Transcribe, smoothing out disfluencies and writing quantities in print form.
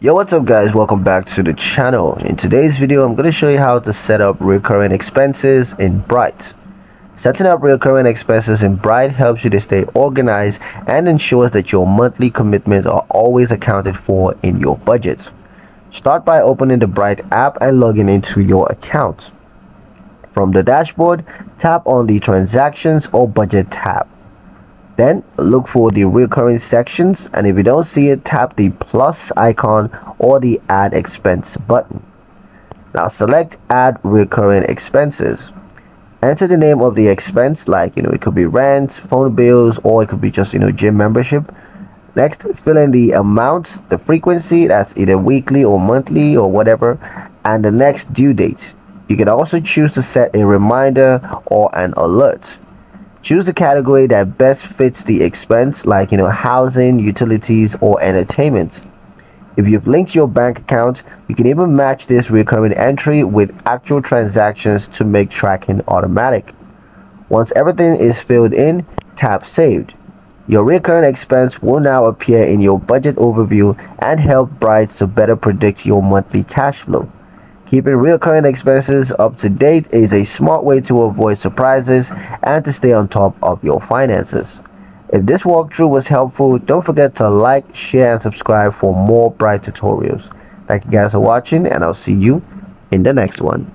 Yo, what's up guys, welcome back to the channel. In today's video I'm going to show you how to set up recurring expenses in Bright. Setting up recurring expenses in Bright helps you to stay organized and ensures that your monthly commitments are always accounted for in your budget. Start by opening the Bright app and logging into your account. From the dashboard, tap on the transactions or budget tab. Then look for the recurring sections, and if you don't see it, tap the plus icon or the add expense button. Now select add recurring expenses. Enter the name of the expense, like it could be rent, phone bills, or it could be just gym membership. Next, fill in the amount, the frequency, that's either weekly or monthly or whatever, and the next due date. You can also choose to set a reminder or an alert. Choose the category that best fits the expense, like housing, utilities, or entertainment. If you've linked your bank account, you can even match this recurring entry with actual transactions to make tracking automatic. Once everything is filled in, tap Saved. Your recurring expense will now appear in your budget overview and help Brights to better predict your monthly cash flow. Keeping recurring expenses up to date is a smart way to avoid surprises and to stay on top of your finances. If this walkthrough was helpful, don't forget to like, share, and subscribe for more Bright tutorials. Thank you guys for watching, and I'll see you in the next one.